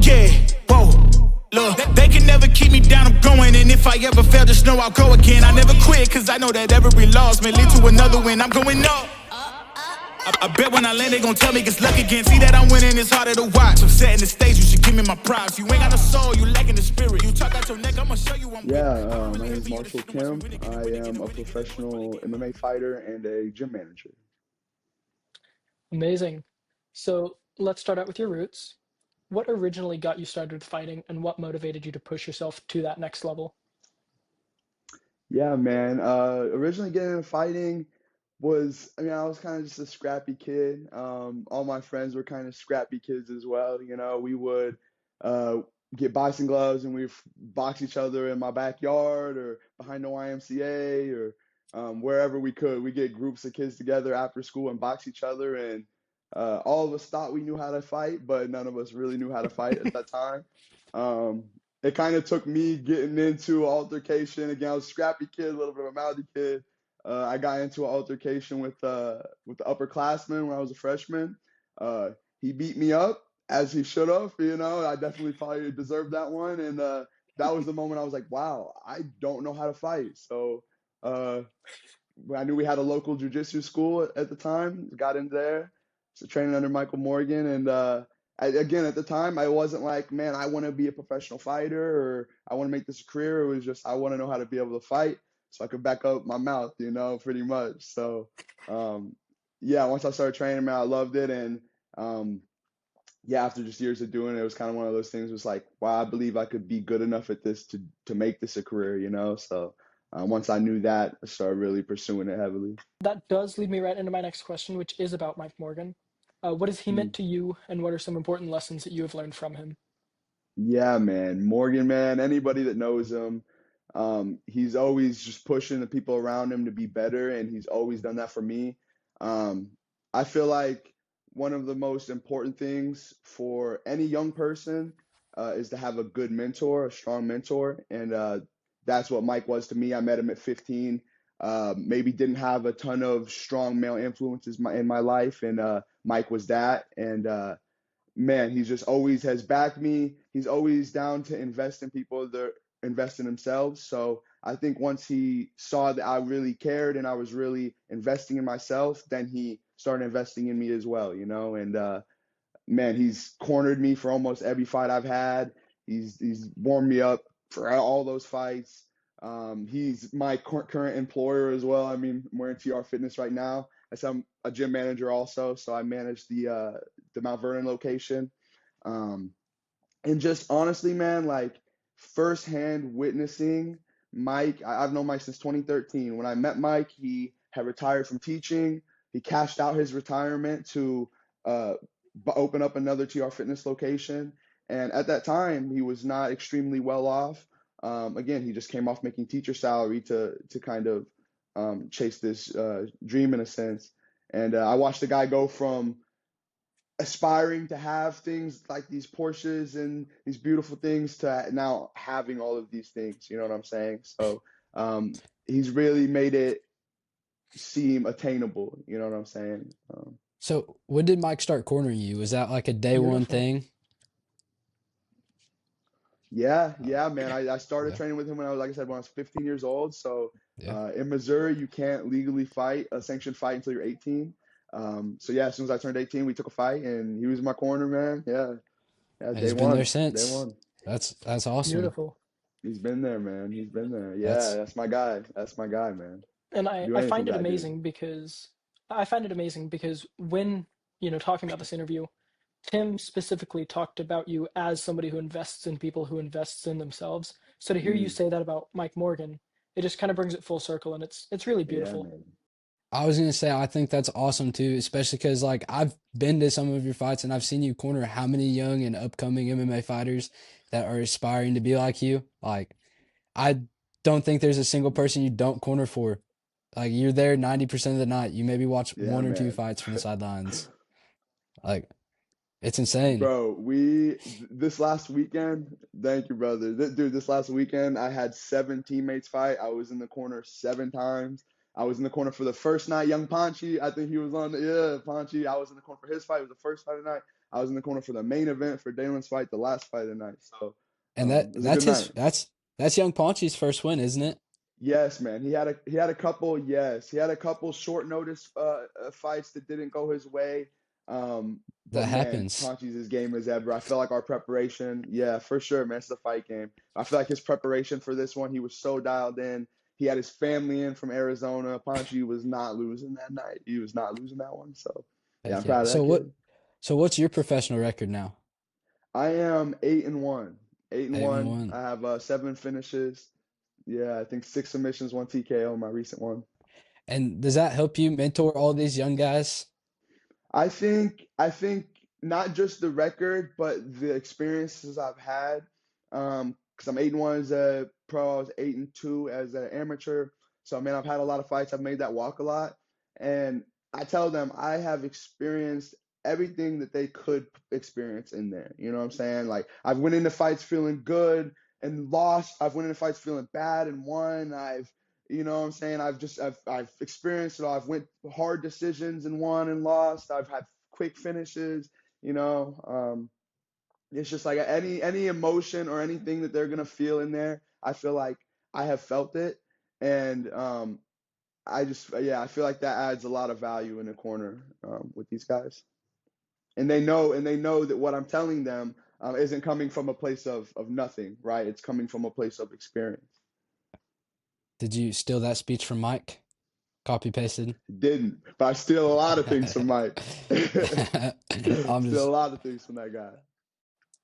Yeah, whoa. Look, they can never keep me down, I'm going. And if I ever fail, just know I'll go again. I never quit, cause I know that every loss may lead to another win. I'm going up. I bet when I land, they gon' tell me it's luck again. See that I'm winning, it's harder to watch. I'm setting the stage, you should give me my props. You ain't got no soul, you lacking the spirit. You talk out your neck, I'ma show you I'm Yeah, my name is Marshall Kemp. I am a professional MMA fighter and a gym manager. Amazing. So let's start out with your roots. What originally got you started fighting and what motivated you to push yourself to that next level? Yeah, man. Originally getting into fighting I was kind of just a scrappy kid. All my friends were kind of scrappy kids as well. You know, we would uh, get boxing gloves and we'd box each other in my backyard or behind the YMCA or wherever we could. We get groups of kids together after school and box each other. And all of us thought we knew how to fight, but none of us really knew how to fight at that time. Um, it kind of took me getting into altercation. Again, I was a scrappy kid, a little bit of a mouthy kid. I got into an altercation with the upperclassman when I was a freshman. Uh, he beat me up as he should have. You know, I definitely probably deserved that one. And that was the moment I was like, wow, I don't know how to fight. So uh, I knew we had a local jujitsu school at the time. Got in there, so training under Michael Morgan, and again at the time I wasn't like, man, I want to be a professional fighter or I want to make this a career. It was just I want to know how to be able to fight so I could back up my mouth, you know, pretty much. So um, yeah, once I started training, man, I loved it, and um, yeah, after just years of doing it, it was kind of one of those things. Was like, wow, I believe I could be good enough at this to make this a career, you know. So once I knew that, I started really pursuing it heavily. That does lead me right into my next question, which is about Mike Morgan. What has he Mm. meant to you, and what are some important lessons that you have learned from him? Yeah, man, Morgan, man. Anybody that knows him, he's always just pushing the people around him to be better, and he's always done that for me. Um, I feel like one of the most important things for any young person is to have a good mentor, a strong mentor, and that's what Mike was to me. I met him at 15. Maybe didn't have a ton of strong male influences in my life, and Mike was that. And man, he just always has backed me. He's always down to invest in people that invest in themselves. So I think once he saw that I really cared and I was really investing in myself, then he started investing in me as well, you know. And man, he's cornered me for almost every fight I've had. He's warmed me up for all those fights. He's my current employer as well. I mean, I'm wearing TR Fitness right now. I'm a gym manager also, so I manage the Mount Vernon location. Um, and just honestly, man, like firsthand witnessing Mike. I've known Mike since 2013. When I met Mike, he had retired from teaching. He cashed out his retirement to uh, open up another TR Fitness location. And at that time, he was not extremely well off. Again, he just came off making teacher salary to kind of chase this dream in a sense. And I watched the guy go from aspiring to have things like these Porsches and these beautiful things to now having all of these things. You know what I'm saying? So he's really made it seem attainable. You know what I'm saying? So when did Mike start cornering you? Was that like a day one Beautiful. thing? Yeah, man. I started Okay. training with him when I was, like I said, when I was 15 years old. So Yeah. in Missouri, you can't legally fight a sanctioned fight until you're 18. So yeah, as soon as I turned 18, we took a fight, and he was in my corner, man. Yeah, And day he's been there one, day since. one. That's awesome. Beautiful. He's been there, man. He's been there. Yeah, That's that's my guy. That's my guy, man. And Do I anything find it that I do. amazing because when, talking about this interview, Tim specifically talked about you as somebody who invests in people who invests in themselves. So to hear you Mm, say that about Mike Morgan, it just kind of brings it full circle and it's really yeah, beautiful. man. I was gonna say I think that's awesome too, especially because like I've been to some of your fights and I've seen you corner how many young and upcoming MMA fighters that are aspiring to be like you. Like I don't think there's a single person you don't corner for. Like you're there 90% of the night. You maybe watch Yeah, one or two man. fights from the sidelines. Like it's insane. Bro, this last weekend, thank you, brother. Dude, this last weekend, I had seven teammates fight. I was in the corner seven times. I was in the corner for the first night. Young Panchi, I think he was on. Yeah, Panchi. I was in the corner for his fight. It was the first fight of the night. I was in the corner for the main event for Dalen's fight, the last fight of the night. So And it was a good night. that's young Paunchy's first win, isn't it? Yes, man. He had a couple. Yes, he had a couple short notice fights that didn't go his way. That But man, happens. Ponchi's as game as ever. I feel like our preparation, yeah, for sure, man. It's the fight game. I feel like his preparation for this one, he was so dialed in. He had his family in from Arizona. Ponchi was not losing that night. He was not losing that one. So yeah, I'm Heck yeah. proud of that kid. So what's your professional record now? I am 8-1. Eight and Eight and one. one. I have 7 finishes. Yeah, I think 6 submissions, 1 TKO, my recent one. And does that help you mentor all these young guys? I think not just the record, but the experiences I've had. Because I'm 8-1 as a pro, I was 8-2 as an amateur. So man, I've had a lot of fights. I've made that walk a lot, and I tell them I have experienced everything that they could experience in there. You know what I'm saying? Like I've went into fights feeling good and lost. I've went into fights feeling bad and won. You know what I'm saying? I've experienced it all. I've went hard decisions and won and lost. I've had quick finishes, you know. It's just like any emotion or anything that they're gonna feel in there, I feel like I have felt it. And I feel like that adds a lot of value in the corner with these guys. And they know that what I'm telling them isn't coming from a place of nothing, right? It's coming from a place of experience. Did you steal that speech from Mike? Copy pasted? Didn't, but I steal a lot of things from Mike. I'm Steal a just lot of things from that guy.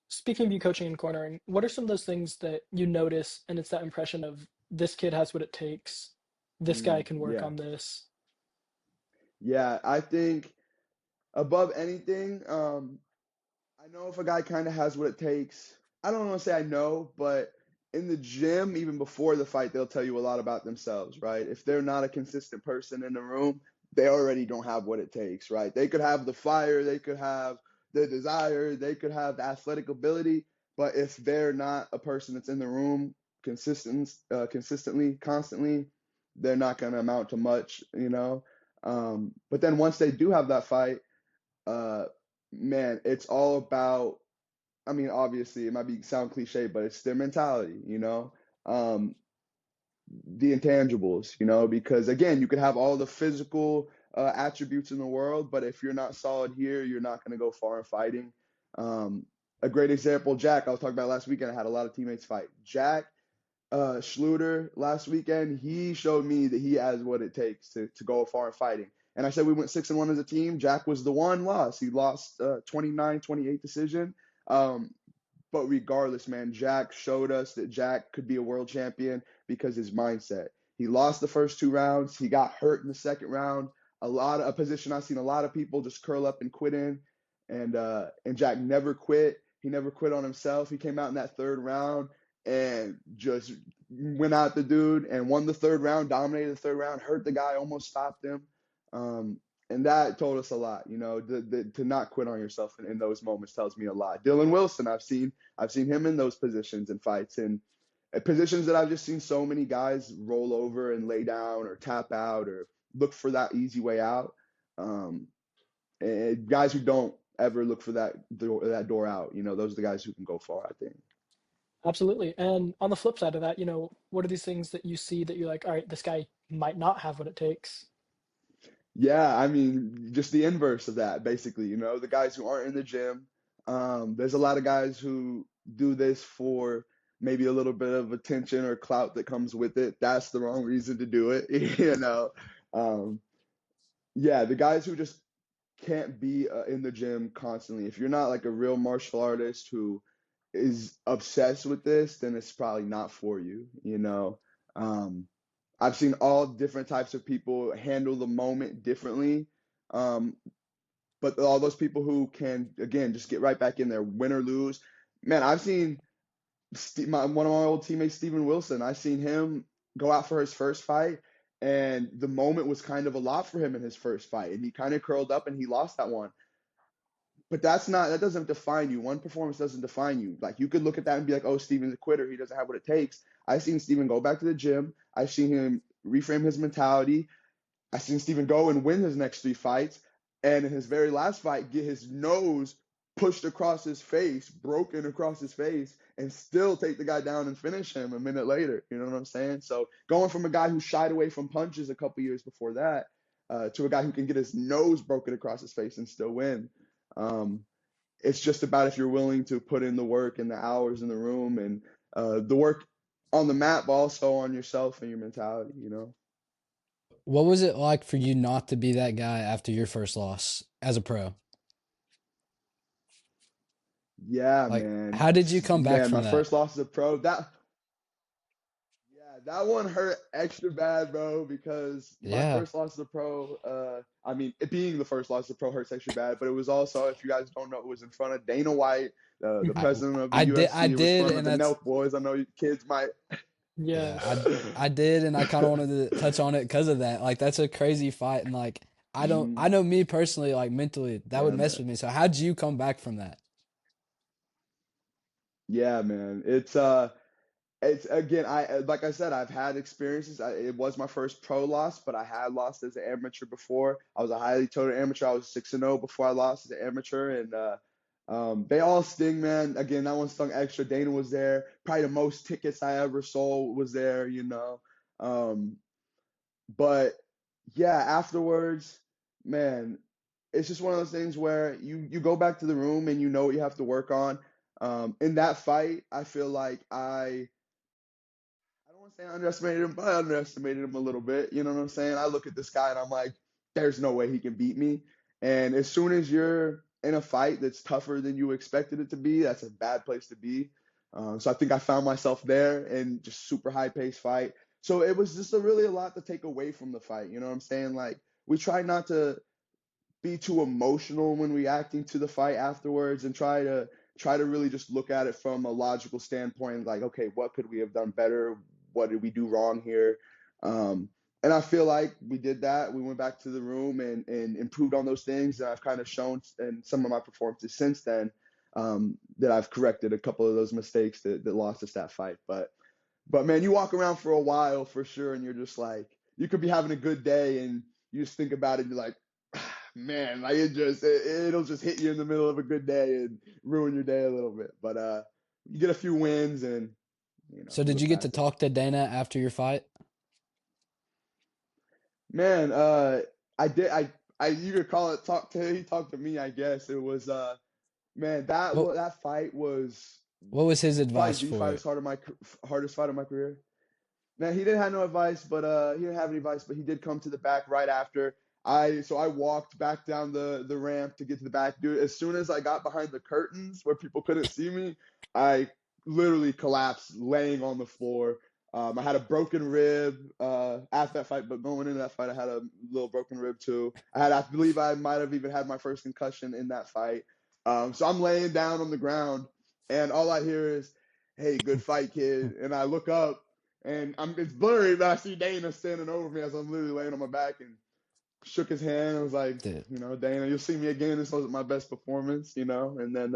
Speaking of you coaching and cornering, what are some of those things that you notice and it's that impression of this kid has what it takes, this guy can work Yeah, on this? yeah. I think above anything, I know if a guy kind of has what it takes. I don't want to say I know, but in the gym, even before the fight, they'll tell you a lot about themselves, right? If they're not a consistent person in the room, they already don't have what it takes, right? They could have the fire, they could have the desire, they could have the athletic ability, but if they're not a person that's in the room consistently, constantly, they're not going to amount to much, you know? But then once they do have that fight, uh, man, it's all about. I mean, obviously, it might be sound cliche, but it's their mentality, you know, um, the intangibles, you know, because again, you could have all the physical attributes in the world, but if you're not solid here, you're not going to go far in fighting. Um, a great example, Jack. I was talking about last weekend. I had a lot of teammates fight. Jack Schluter last weekend, he showed me that he has what it takes to go far in fighting. And I said we went 6-1 as a team. Jack was the one loss. He lost 29-28 decision. Um, but regardless, man, Jack showed us that Jack could be a world champion because his mindset. He lost the first 2 rounds. He got hurt in the second round. A position I've seen a lot of people just curl up and quit in. And Jack never quit. He never quit on himself. He came out in that third round and just went out the dude and won the third round, dominated the third round, hurt the guy, almost stopped him. Um, and that told us a lot, you know, to not quit on yourself in those moments tells me a lot. Dylan Wilson, I've seen him in those positions and fights and positions that I've just seen so many guys roll over and lay down or tap out or look for that easy way out. Um, and guys who don't ever look for that door out, you know, those are the guys who can go far, I think. Absolutely. And on the flip side of that, what are these things that you see that you're like, all right, this guy might not have what it takes? Yeah, I mean, just the inverse of that, basically, you know, the guys who aren't in the gym. There's a lot of guys who do this for maybe a little bit of attention or clout that comes with it. That's the wrong reason to do it, you know. Um, yeah, the guys who just can't be in the gym constantly. If you're not like a real martial artist who is obsessed with this, then it's probably not for you, you know. Um, I've seen all different types of people handle the moment differently. Um, but all those people who can, again, just get right back in there, win or lose. Man, I've seen one of my old teammates, Steven Wilson, I've seen him go out for his first fight, and the moment was kind of a lot for him in his first fight. And he kind of curled up and he lost that one. But that doesn't define you. One performance doesn't define you. Like you could look at that and be like, oh, Steven's a quitter. He doesn't have what it takes. I've seen Steven go back to the gym. I've seen him reframe his mentality. I've seen Steven go and win his next 3 fights. And in his very last fight, get his nose pushed across his face, broken across his face, and still take the guy down and finish him a minute later. You know what I'm saying? So going from a guy who shied away from punches a couple years before that to a guy who can get his nose broken across his face and still win. Um, it's just about if you're willing to put in the work and the hours in the room and the work on the mat, but also on yourself and your mentality, you know? What was it like for you not to be that guy after your first loss as a pro? Yeah, Like, man. how did you come back Man, from my that? first loss as a pro, that one hurt extra bad, bro, because my Yeah. first loss as a pro, I mean, it being the first loss as a pro hurts extra bad, but it was also, if you guys don't know, it was in front of Dana White, the Mhm. I president of the I UFC. It was in did, front of and the that's Nelk boys. I know you kids might. yeah, Yes. I did, and I kind of wanted to touch on it because of that. Like, that's a crazy fight, and like, I Mhm. know me personally, like mentally, that would Yeah, mess man. with me. So, how'd you come back from that? Yeah, man. It's again, I like I said, I've had experiences. It was my first pro loss, but I had lost as an amateur before. I was a highly touted amateur. I was 6-0 before I lost as an amateur, and they all sting, man. Again, that one stung extra. Dana was there. Probably the most tickets I ever sold was there, you know. Um, but yeah, afterwards, man, it's just one of those things where you go back to the room and you know what you have to work on. In that fight, I feel like I don't want to say I underestimated him, but I underestimated him a little bit. You know what I'm saying? I look at this guy and I'm like, there's no way he can beat me. And as soon as you're in a fight that's tougher than you expected it to be, that's a bad place to be. So I think I found myself there in just super high paced fight. So it was just really a lot to take away from the fight. You know what I'm saying? Like we try not to be too emotional when reacting to the fight afterwards and try to really just look at it from a logical standpoint like okay, what could we have done better, what did we do wrong here, and I feel like we did that. We went back to the room and improved on those things, and I've kind of shown in some of my performances since then that I've corrected a couple of those mistakes that lost us that fight. But man, you walk around for a while for sure, and you're just like, you could be having a good day, and you just think about it, and you're like, man, like it'll just hit you in the middle of a good day and ruin your day a little bit. But you get a few wins, and So, you did you look get to past it. talk to Dana after your fight? Man, I did. You could call it talk to. He talked to me, I guess. It was man, What that fight was What was his probably advice the for it? hardest fight of my career. Man, he didn't have no advice, but he didn't have any advice, but he did come to the back right after. I walked back down the ramp to get to the back. Dude, as soon as I got behind the curtains where people couldn't see me, I literally collapsed laying on the floor. I had a broken rib after that fight, but going into that fight, I had a little broken rib too. I believe I might have even had my first concussion in that fight. So I'm laying down on the ground, and all I hear is, "Hey, good fight, kid." And I look up, and it's blurry, but I see Dana standing over me as I'm literally laying on my back and shook his hand. I was like, Dude, Dana, you'll see me again. This wasn't my best performance, and then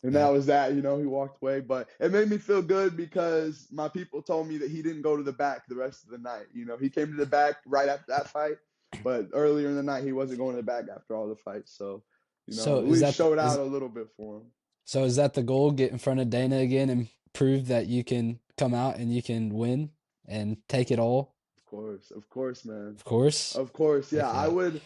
and that yeah. was that, he walked away. But it made me feel good because my people told me that he didn't go to the back the rest of the night. He came to the back right after that fight, but earlier in the night he wasn't going to the back after all the fights. So, So, at least showed out a little bit for him. is that the goal? Get in front of Dana again and prove that you can come out and you can win and take it all? Of course, man. Of course. Of course, yeah. Heck I yeah. would.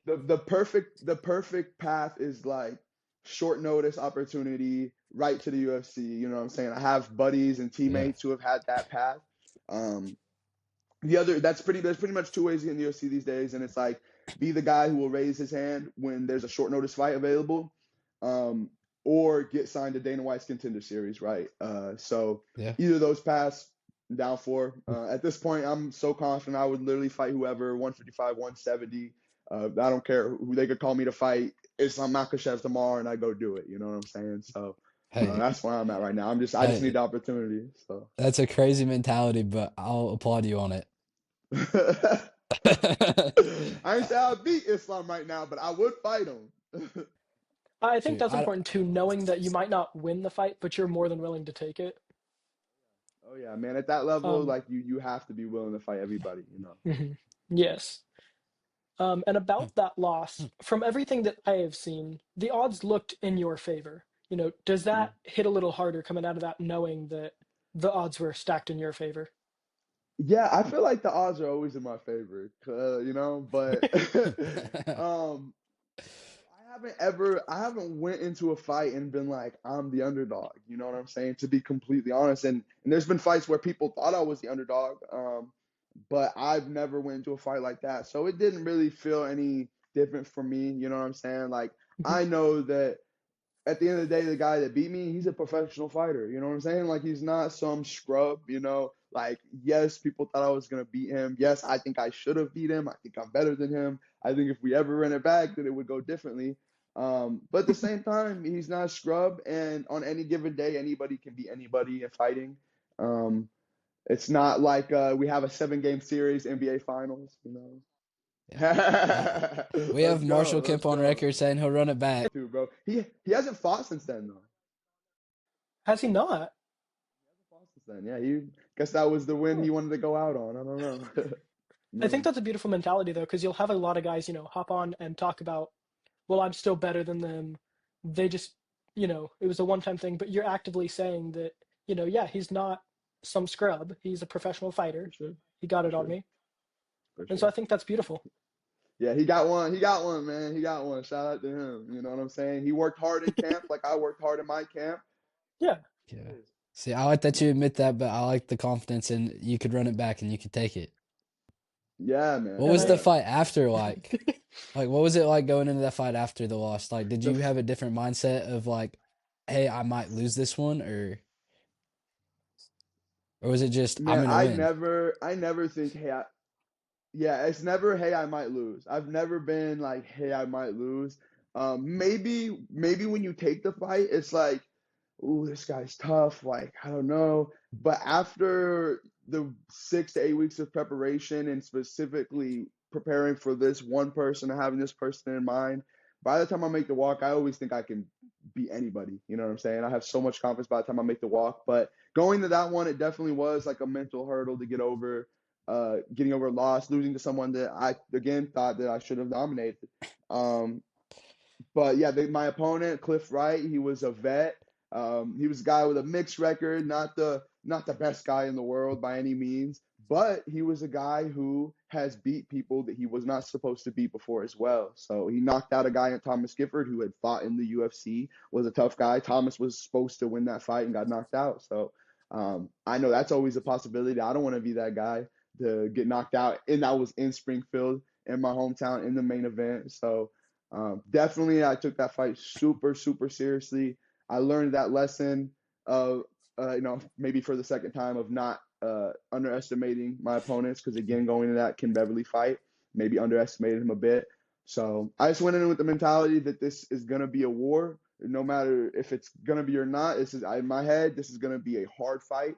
The perfect path is like short notice opportunity right to the UFC. You know what I'm saying? I have buddies and Yeah. teammates who have had that path. Um, the other there's pretty much two ways to get in the UFC these days, and it's like be the guy who will raise his hand when there's a short notice fight available, um, or get signed to Dana White's Contender Series, right? So Yeah. either of those paths, I'm down for. At this point, I'm so confident I would literally fight whoever, 155, 170. I don't care who they could call me to fight. Islam Makhachev tomorrow, and I go do it. You know what I'm saying? So Hey, that's where I'm at right now. I just need hey, the opportunity. So. that's a crazy mentality, but I'll applaud you on it. I ain't say I'll beat Islam right now, but I would fight him. I think Shoot, that's important too, knowing that you might not win the fight, but you're more than willing to take it. Oh yeah, man. At that level, Um, like you have to be willing to fight everybody. mhm. Yes. And about that loss, from everything that I have seen, the odds looked in your favor. Does that hit a little harder coming out of that, knowing that the odds were stacked in your favor? Yeah, I feel like the odds are always in my favor, but um, I haven't went into a fight and been like, I'm the underdog. You know what I'm saying? To be completely honest, and there's been fights where people thought I was the underdog, but I've never went into a fight like that, so it didn't really feel any different for me. You know what I'm saying? Like I know that at the end of the day, the guy that beat me, he's a professional fighter. You know what I'm saying? Like he's not some scrub. Like, yes, people thought I was gonna beat him. Yes, I think I should have beat him. I think I'm better than him. I think if we ever ran it back, then it would go differently. But at the same time, he's not a scrub, and on any given day, anybody can beat anybody in fighting. Um, it's not like we have a 7 game series, NBA Finals. Yeah. We have Let's go, Marshall let's Kemp on go. record saying he'll run it back. Too, bro. He hasn't fought since then though. Has he not? Fought since then, yeah. He guess that was the win Huh. he wanted to go out on. I don't know. I think No, that's a beautiful mentality, though, because you'll have a lot of guys, hop on and talk about, well, I'm still better than them. They just, it was a one-time thing, but you're actively saying that, yeah, he's not some scrub. He's a professional for fighter. sure, He got for it on sure, me. for And so sure. I think that's beautiful. Yeah, he got one. He got one, man. He got one. Shout out to him. You know what I'm saying? He worked hard in camp, like I worked hard in my camp. Yeah. Yeah. See, I like that you admit that, but I like the confidence and you could run it back and you could take it. Yeah, What man. And was the Yeah. fight after like? Like, what was it like going into that fight after the loss? Like, did The you have a different mindset of like, hey, I might lose this one, or was it just I'm man, gonna win? I never think, hey, yeah, it's never, hey, I might lose. I've never been like, hey, I might lose. Maybe when you take the fight, it's like, ooh, this guy's tough. Like, I don't know. But after the 6 to 8 weeks of preparation and specifically preparing for this one person and having this person in mind, by the time I make the walk, I always think I can beat anybody. You know what I'm saying? I have so much confidence by the time I make the walk. But going to that one, it definitely was like a mental hurdle to get over. Getting over a loss, losing to someone that I again thought that I should have dominated. Um, but yeah, my opponent, Cliff Wright, he was a vet. He was a guy with a mixed record, not the best guy in the world by any means, but he was a guy who has beat people that he was not supposed to beat before as well. So he knocked out a guy at Thomas Gifford who had fought in the UFC, was a tough guy. Thomas was supposed to win that fight and got knocked out. So I know that's always a possibility. I don't want to be that guy to get knocked out, and that was in Springfield, in my hometown, in the main event. So definitely, I took that fight super, super seriously. I learned that lesson of, maybe for the second time of not underestimating my opponents. Because again, going into that Ken Beverly fight, maybe underestimated him a bit. So I just went in with the mentality that this is gonna be a war, no matter if it's gonna be or not. In my head, this is gonna be a hard fight.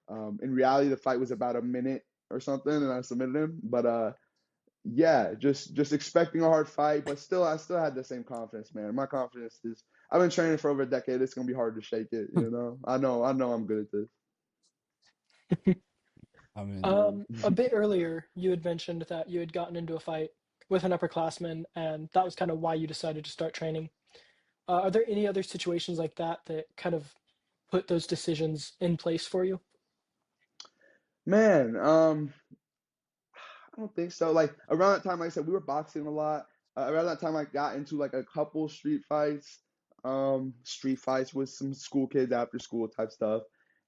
In reality, the fight was about a minute or something, and I submitted him. But yeah, just expecting a hard fight, but I still had the same confidence, man. My confidence is I've been training for over a decade. It's gonna be hard to shake it, you know. I know I'm good at this. I mean, No. A bit earlier, you had mentioned that you had gotten into a fight with an upperclassman, and that was kind of why you decided to start training. Are there any other situations like that that kind of put those decisions in place for you? Man, I don't think so. Like around that time, like I said, we were boxing a lot. Around that time, I got into like a couple street fights with some school kids after school type stuff,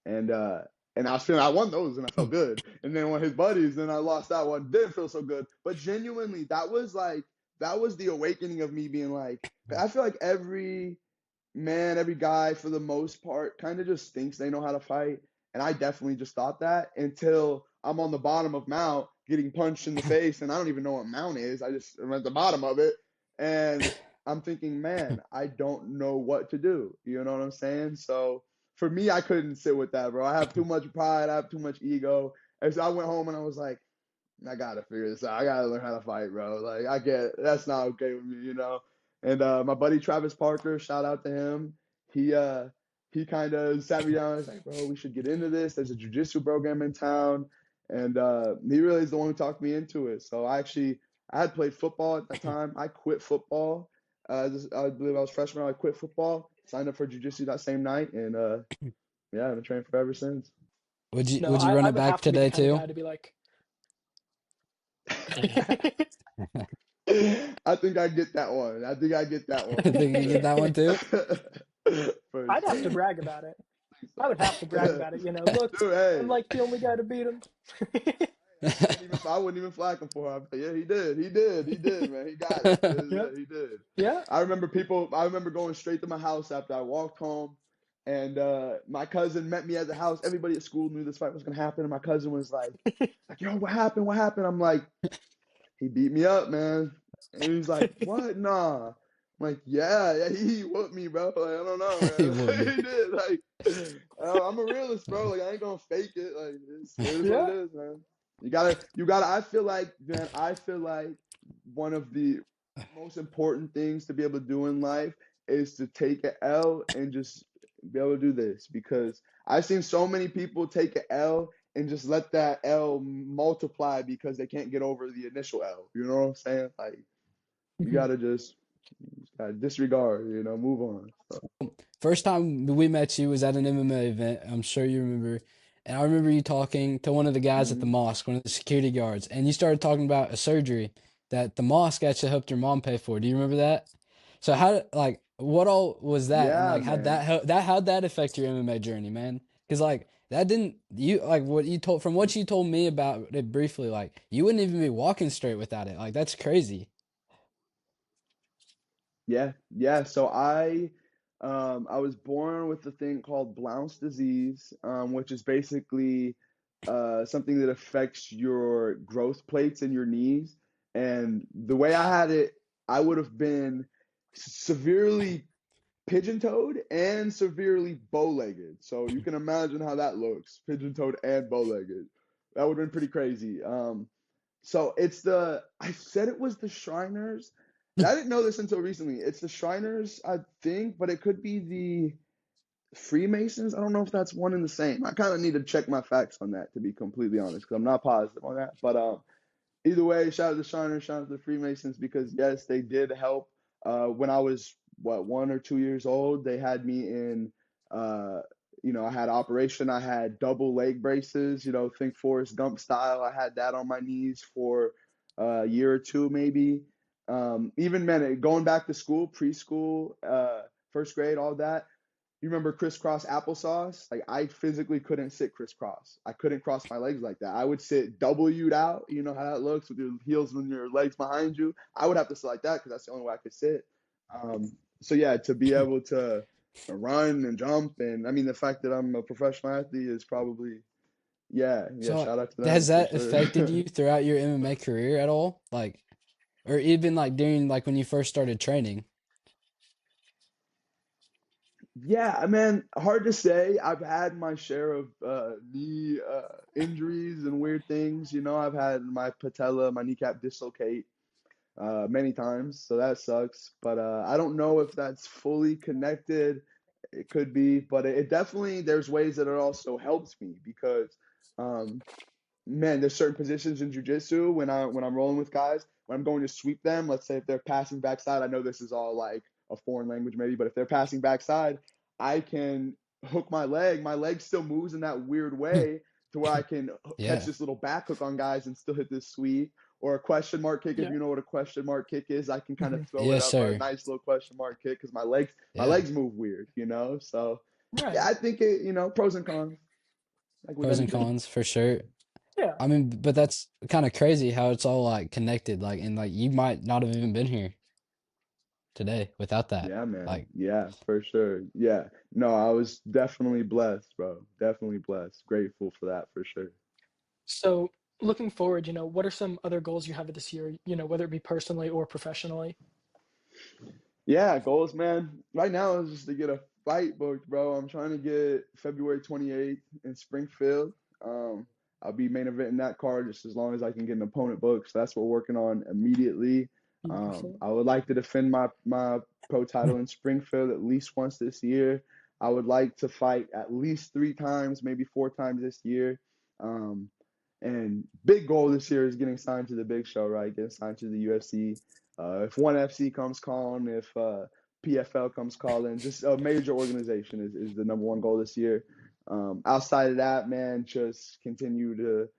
and uh, and I won those and I felt good. And then when his buddies, then I lost that one, didn't feel so good. But genuinely, that was the awakening of me being like, I feel like every guy for the most part kind of just thinks they know how to fight. And I definitely just thought that until I'm on the bottom of Mount getting punched in the face and I don't even know what Mount is. I'm at the bottom of it. And I'm thinking, man, I don't know what to do. You know what I'm saying? So for me, I couldn't sit with that, bro. I have too much pride. I have too much ego. And so I went home and I was like, I gotta figure this out. I gotta learn how to fight, bro. Like that's not okay with me. And my buddy Travis Parker, shout out to him. He kind of sat me down. He's like, bro, we should get into this. There's a jujitsu program in town, and he really is the one who talked me into it. So I I had played football at that time. I quit football. I believe I was freshman. I quit football, signed up for jujitsu that same night, and yeah, I've been training for ever since. No, would you run I it would back have to be the today kind of too? guy to be like, I think I get that one. I think I get that one. I think you get that one too. For I'd have to sure. brag about it. I would have to brag So. about it. Look, Dude, I'm hey, like the only guy to beat him. I wouldn't even flag him for it. Yeah, he did, man. He got it. Yeah, Yeah, he did. yeah. I remember going straight to my house after I walked home, and my cousin met me at the house. Everybody at school knew this fight was gonna happen, and my cousin was like, yo, what happened? What happened? I'm like, he beat me up, man. And he was like, what? Nah. I'm like, yeah, he whooped me, bro. Like, I don't He know, would man. be. He did. Like, I'm a realist, bro. Like, I ain't gonna fake it. Like, it is what it Yeah. is, man. You gotta. I feel like, man. I feel like one of the most important things to be able to do in life is to take an L and just be able to do this because I've seen so many people take an L and just let that L multiply because they can't get over the initial L. You know what I'm saying? Like you Mhm. gotta just gotta disregard, move on. So, First time we met you was at an MMA event. I'm sure you remember. And I remember you talking to one of the guys at the mhm. mosque, one of the security guards, and you started talking about a surgery that the mosque actually helped your mom pay for. Do you remember that? So how like what all was that, and Yeah, like man. how'd that affect your MMA journey, man? Because like that didn't you like what you told from what you told me about it briefly, like you wouldn't even be walking straight without it. Like that's crazy. Yeah, yeah. So I was born with a thing called Blount's disease, which is basically something that affects your growth plates in your knees. And the way I had it, I would have been severely pigeon-toed and severely bow-legged. So you can imagine how that looks, pigeon-toed and bow-legged. That would have been pretty crazy. So I said it was the Shriners, and I didn't know this until recently. It's the Shriners, I think, but it could be the Freemasons. I don't know if that's one and the same. I kind of need to check my facts on that, to be completely honest, because I'm not positive on that. But either way, shout out to the Shriners, shout out to the Freemasons, because yes, they did help. When I was 1 or 2 years old, they had me in. Uh, I had operation. I had double leg braces. Think Forrest Gump style. I had that on my knees for a year or two, maybe. Even man, going back to school, preschool, first grade, all that. You remember crisscross applesauce? Like I physically couldn't sit crisscross. I couldn't cross my legs like that. I would sit W'd out. You know how that looks with your heels and your legs behind you. I would have to sit like that because that's the only way I could sit. So yeah, to be able to run and jump, and I mean the fact that I'm a professional athlete is probably yeah. So Shout out to has them for that sure. affected you throughout your MMA career at all? Like, or even like during like when you first started training? Yeah, I mean, hard to say. I've had my share of knee injuries and weird things. I've had my patella, my kneecap dislocate many times, so that sucks. But I don't know if that's fully connected. It could be, but it definitely there's ways that it also helps me because um, man, there's certain positions in jujitsu when I'm rolling with guys, when I'm going to sweep them, let's say if they're passing backside, I know this is all like a foreign language maybe, but if they're passing backside, I can hook my leg still moves in that weird way to where I can catch Yeah. this little back hook on guys and still hit this sweep. Or a question mark kick, if Yeah. you know what a question mark kick is, I can kind of Hmm. throw it Yes, up a sir. nice little question mark kick because my Yeah. legs move weird. So yeah, Right. I think pros and cons, like with Pros and anything. cons for sure. Yeah. I mean, but that's kind of crazy how it's all like connected. Like, and like you might not have even been here today without that. Yeah, man. Like, Yeah, for sure. Yeah. No, I was definitely blessed, bro. Definitely blessed. Grateful for that for sure. So looking forward, what are some other goals you have this year, whether it be personally or professionally? Yeah, goals, man. Right now is just to get a fight booked, bro. I'm trying to get February 28th in Springfield. Um, I'll be main eventing that card just as long as I can get an opponent booked. So that's what we're working on immediately. Beautiful. I would like to defend my pro title in Springfield at least once this year. I would like to fight at least 3 times, maybe 4 times this year. Um, And big goal this year is getting signed to the big show, right? Getting signed to the UFC. If ONE FC comes calling, if PFL comes calling, just a major organization is the number one goal this year. Outside of that, man, just continue to,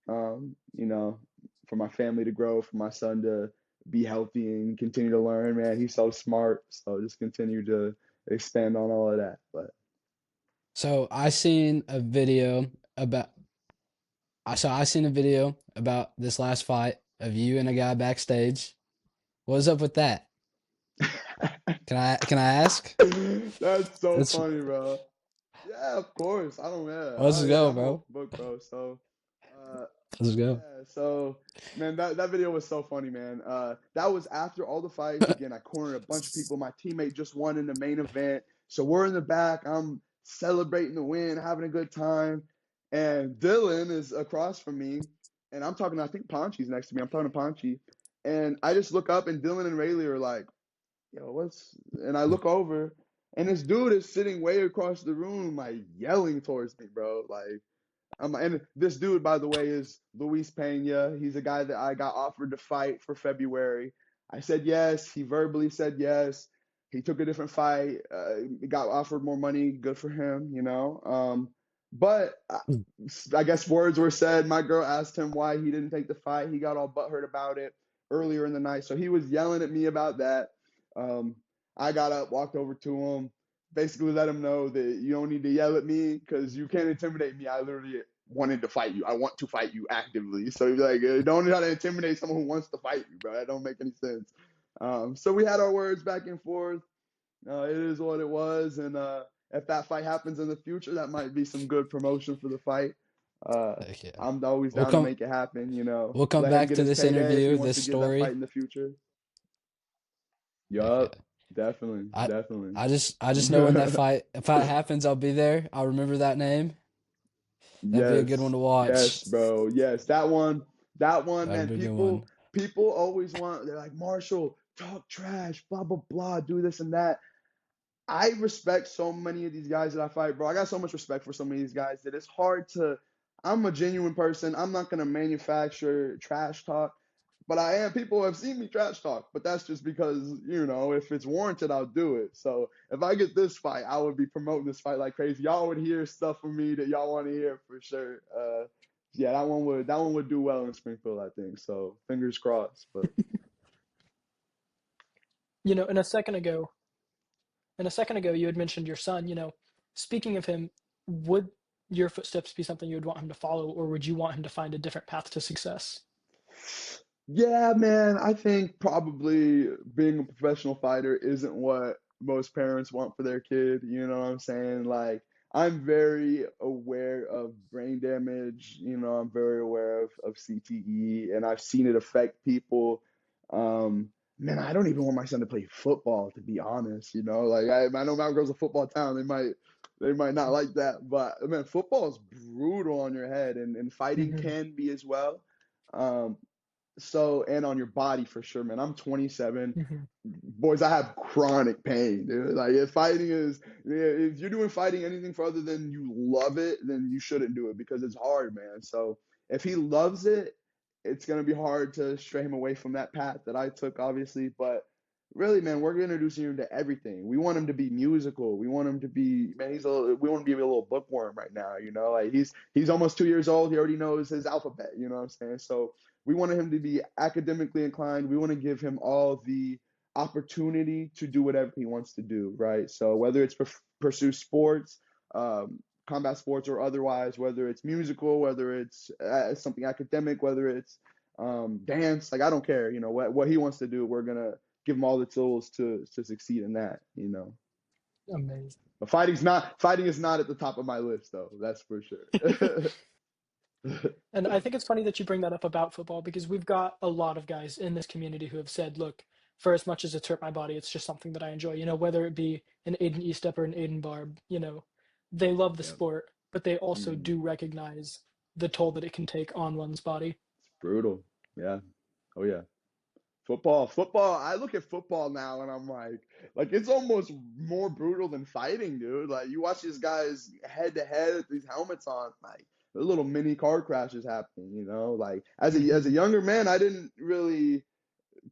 for my family to grow, for my son to be healthy and continue to learn, man. He's so smart. So just continue to expand on all of that. But So I seen a video about I seen a video about this last fight of you and a guy backstage. What's up with that? Can I ask? that's so Let's funny, bro. Yeah, of course. I don't. Yeah, let's go, I'm off bro. book, bro. So, uh, Let's go. yeah. So, man, that video was so funny, man. That was after all the fights. Again, I cornered a bunch of people. My teammate just won in the main event, so we're in the back. I'm celebrating the win, having a good time, and Dylan is across from me, and I'm talking. I think Ponchi's next to me. I'm talking to Ponchi, and I just look up, and Dylan and Rayleigh are like, yo, what's, and I look over and this dude is sitting way across the room, like yelling towards me, bro. Like, and this dude, by the way, is Luis Pena. He's a guy that I got offered to fight for February. I said yes. He verbally said yes. He took a different fight, got offered more money. Good for him, you know. But I guess words were said. My girl asked him why he didn't take the fight. He got all butthurt about it earlier in the night. So he was yelling at me about that. Um, I got up, walked over to him, basically let him know that you don't need to yell at me because you can't intimidate me. I literally wanted to fight you. I want to fight you actively. So he's like, don't try to intimidate someone who wants to fight you, bro. That don't make any sense. So we had our words back and forth. It is what it was, and if that fight happens in the future, that might be some good promotion for the fight. Heck yeah. I'm always We'll down to come make it happen. we'll come Let him back get to his this payday if he interview, wants this to give that fight story. in the future. Heck Yup, yeah. definitely, I definitely. I just know when that fight happens, I'll be there. I'll remember that name. That'd be a good one Yes, to watch. yes, bro. Yes, that one, That'd man. be a good one. People always want. They're like, Marshall, talk trash, blah blah blah, do this and that. I respect so many of these guys that I fight, bro. I got so much respect for so many of these guys that it's hard to. I'm a genuine person. I'm not gonna manufacture trash talk, but I am. People have seen me trash talk, but that's just because if it's warranted, I'll do it. So if I get this fight, I would be promoting this fight like crazy. Y'all would hear stuff from me that y'all want to hear for sure. Yeah, that one would do well in Springfield, I think. So fingers crossed. But You know, and a second ago, you had mentioned your son. Speaking of him, would your footsteps be something you would want him to follow, or would you want him to find a different path to success? yeah, man, I think probably being a professional fighter isn't what most parents want for their kid. You know what I'm saying? Like, I'm very aware of brain damage. I'm very aware of CTE, and I've seen it affect people. Man, I don't even want my son to play football, to be honest. Like I know Mount Grove's a football town. They might not like that, but man, football is brutal on your head, and fighting Hmm. can be as well. Um, so, and on your body for sure, man. I'm 27. Hmm. Boys, I have chronic pain, dude. Like if you're doing fighting anything for other than you love it, then you shouldn't do it because it's hard, man. So if he loves it, it's gonna be hard to stray him away from that path that I took, obviously. But really, man, we're introducing him to everything. We want him to be musical. We want him to be, man. We want him to be a little bookworm right now. Like he's almost 2 years old. He already knows his alphabet. You know what I'm saying? So we want him to be academically inclined. We want to give him all the opportunity to do whatever he wants to do, right? So whether it's pursue sports, combat sports, or otherwise, whether it's musical, whether it's something academic, whether it's dance, like I don't care. What he wants to do, we're gonna give him all the tools to succeed in that. Amazing. But fighting is not at the top of my list, though. That's for sure. And I think it's funny that you bring that up about football because we've got a lot of guys in this community who have said, look, for as much as it's hurt my body, it's just something that I enjoy. Whether it be an Aiden Estep or an Aiden Barb, they love the Yeah. sport, but they also Mhm. do recognize the toll that it can take on one's body. It's brutal. Yeah. Oh yeah. Football. I look at football now and I'm like it's almost more brutal than fighting, dude. Like you watch these guys head to head with these helmets on, like little mini car crashes happening, you know. Like as a younger man, I didn't really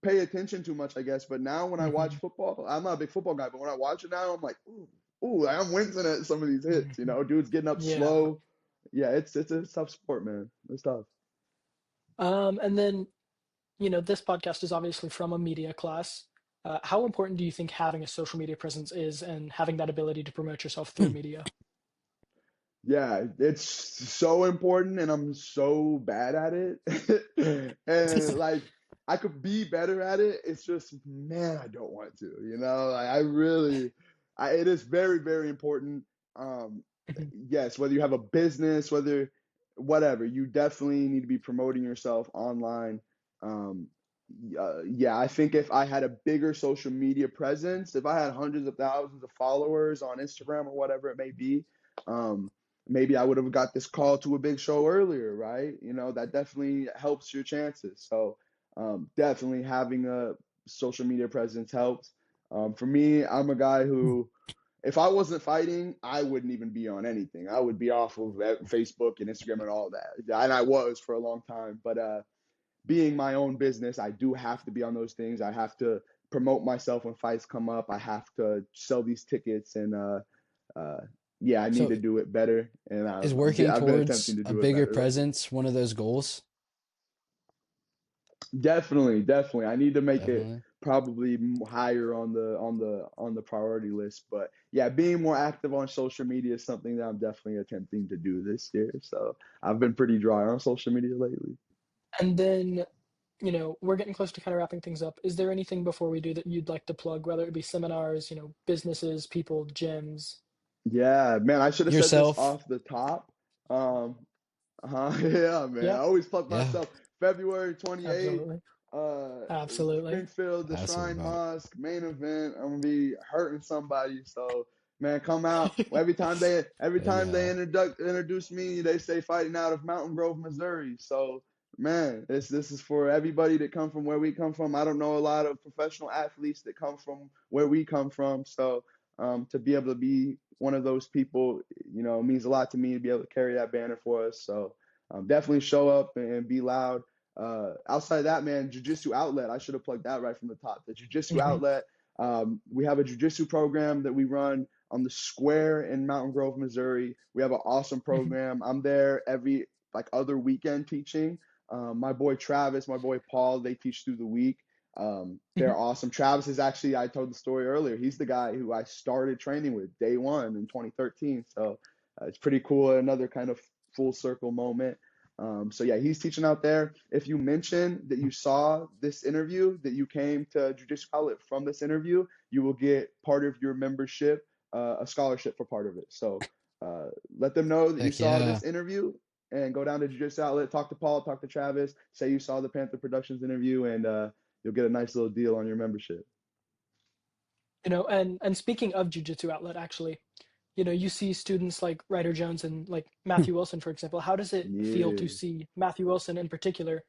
pay attention too much, I guess. But now when I watch Hmm. football, I'm not a big football guy, but when I watch it now, I'm like, ooh, like I'm wincing at some of these hits, you know. Dude's getting up Yeah. slow. Yeah, it's a tough sport, man. It's tough. And then, this podcast is obviously from a media class. How important do you think having a social media presence is and having that ability to promote yourself through media? Yeah, it's so important, and I'm so bad at it. And like, I could be better at it. It's just, man, I don't want to, you know? Like, I really, it is very, very important. Um, Mhm. yes, whether you have a business, whether whatever, you definitely need to be promoting yourself online. Um, yeah, I think if I had a bigger social media presence, if I had hundreds of thousands of followers on Instagram or whatever it may be, um, maybe I would have got this call to a big show earlier, right? You know, that definitely helps your chances. So, definitely having a social media presence helps. For me, I'm a guy who, if I wasn't fighting, I wouldn't even be on anything. I would be off of Facebook and Instagram and all that. And I was for a long time. But being my own business, I do have to be on those things. I have to promote myself when fights come up. I have to sell these tickets and uh, yeah, I need So to do it better, and is working I've been towards attempting to a do it bigger better lately. presence one of those goals? Definitely, definitely. I need to make it Definitely. probably higher on the priority list. But yeah, being more active on social media is something that I'm definitely attempting to do this year. So I've been pretty dry on social media lately. And then, we're getting close to kind of wrapping things up. Is there anything before we do that you'd like to plug, whether it be seminars, businesses, people, gyms? Yeah, man, I should have said this Yourself. off the top. Um, yeah, man. I Yeah, always plug Yeah. myself. February 28th, absolutely. Absolutely. Springfield, the That's what we're Shrine about. Mosque, main event. I'm gonna be hurting somebody. So, man, come out. Every time they Yeah. introduce me, they say fighting out of Mountain Grove, Missouri. So, man, this is for everybody that come from where we come from. I don't know a lot of professional athletes that come from where we come from. So, to be able to be one of those people, you know, means a lot to me to be able to carry that banner for us. So definitely show up and be loud. Outside of that, man, Jiu-Jitsu Outlet, I should have plugged that right from the top. The Jiu-Jitsu Hmm. Outlet, we have a Jiu-Jitsu program that we run on the square in Mountain Grove, Missouri. We have an awesome Hmm. program. I'm there every like other weekend teaching. My boy Travis, my boy Paul, they teach through the week. Hmm. They're awesome. Travis is actually, I told the story earlier. He's the guy who I started training with day one in 2013. So it's pretty cool. Another kind of full circle moment. So yeah, he's teaching out there. If you mention that you saw this interview, that you came to Jiu-Jitsu Outlet from this interview, you will get part of your membership, a scholarship for part of it. So uh, let them know that you Heck saw yeah. this interview and go down to Jiu-Jitsu Outlet, talk to Paul, talk to Travis, say you saw the Panther Productions interview, and you'll get a nice little deal on your membership. And speaking of Jiu-Jitsu Outlet, actually, you see students like Ryder Jones and like Matthew Wilson, for example. How does it feel to Yeah. see Matthew Wilson in particular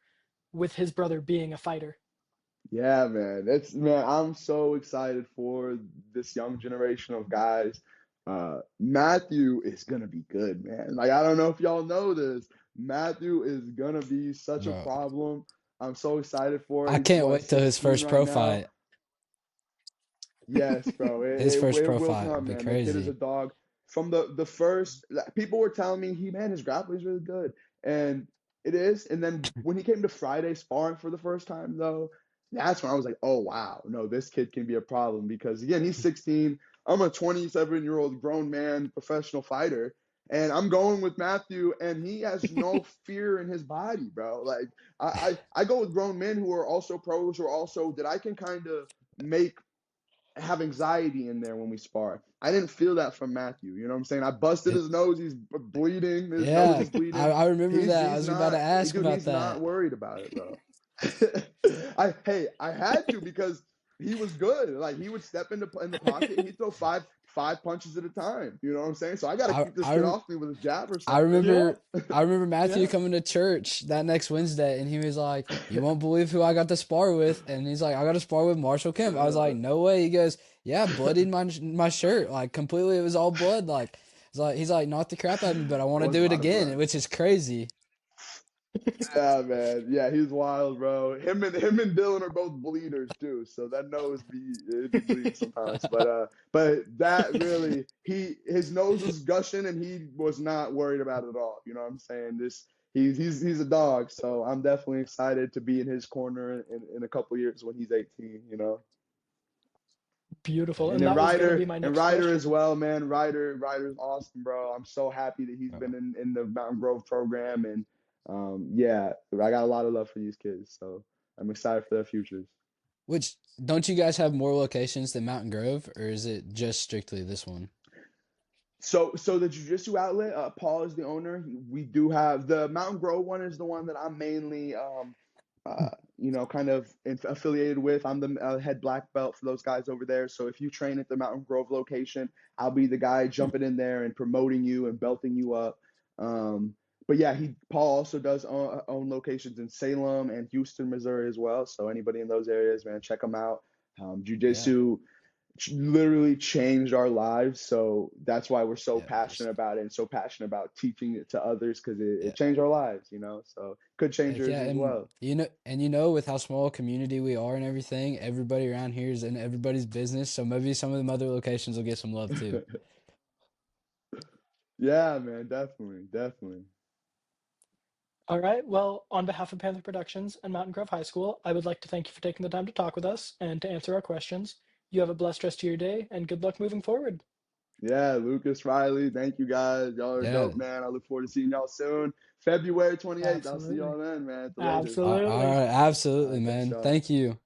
with his brother being a fighter? Yeah, man. I'm so excited for this young generation of guys. Matthew is gonna be good, man. Like I don't know if y'all know this. Matthew is gonna be such a Bro. problem. I'm so excited for I it. He's can't what, wait till his 16 first right pro now. fight. Yes, bro. His first It pro will fight will come, be man. The kid is a crazy. dog. From the first, people were telling me his grappling is really good, and it is. And then when he came to Friday sparring for the first time, though, that's when I was like, oh wow, no, this kid can be a problem because again, he's 16. I'm a 27-year-old grown man, professional fighter, and I'm going with Matthew, and he has no fear in his body, bro. Like I go with grown men who are also pros, who are also that I can kind of make have anxiety in there when we spar. I didn't feel that from Matthew. You know what I'm saying? I busted It, his nose. He's bleeding. His nose yeah, is bleeding. I remember that. I He's was about to not, ask dude. about He's not that. worried about it, bro. I had to because he was good. Like he would step in the pocket and he'd throw five punches at a time. You know what I'm saying? So I got to I keep this I kid rem- off me with a jab or I something. Yeah, remember I remember Matthew yeah. coming to church that next Wednesday and he was like, "You won't believe who I got to spar with." And he's like, "I got to spar with Marshall Kemp." I was like, "No way." He goes, "Yeah, bloodied my shirt. Like completely it was all blood." Like He's like knocked the crap out of me, but I It want to was a do it lot of again, blood. which is crazy. Yeah, man. Yeah, he's wild, bro. Him and Dylan are both bleeders too, so that nose be it be bleeding sometimes. But that really his nose was gushing and he was not worried about it at all. You know what I'm saying? This he's a dog, so I'm definitely excited to be in his corner in a couple years when he's 18. You know. Beautiful. And And then that was going to be my And next Ryder as question. well, man. Ryder's awesome, bro. I'm so happy that he's Uh, been in the Mountain Grove program, and yeah, I got a lot of love for these kids, so I'm excited for their futures. Which don't you guys have more locations than Mountain Grove, or is it just strictly this one? So the Jiu-Jitsu outlet, Paul is the owner. We do have the Mountain Grove one is the one that I'm mainly, kind of affiliated with. I'm the head black belt for those guys over there. So if you train at the Mountain Grove location, I'll be the guy jumping in there and promoting you and belting you up. But yeah, Paul also does own locations in Salem and Houston, Missouri as well. So anybody in those areas, man, check them out. Yeah, Jiu-Jitsu literally changed our lives. So that's why we're so yeah, passionate about it and so passionate about teaching it to others because yeah. it changed our lives, you know. So could change Heck yours yeah, as and well. with how small a community we are and everything, everybody around here is in everybody's business. So maybe some of them other locations will get some love too. Yeah, man, definitely, definitely. All right. Well, on behalf of Panther Productions and Mountain Grove High School, I would like to thank you for taking the time to talk with us and to answer our questions. You have a blessed rest of your day and good luck moving forward. Yeah, Lucas Riley, thank you guys. Y'all are Yeah. dope, man. I look forward to seeing y'all soon. February 28th. I'll see Absolutely. y'all then, man, at the latest. All Absolutely. right, All absolutely, right, thanks, man. y'all. Thank you.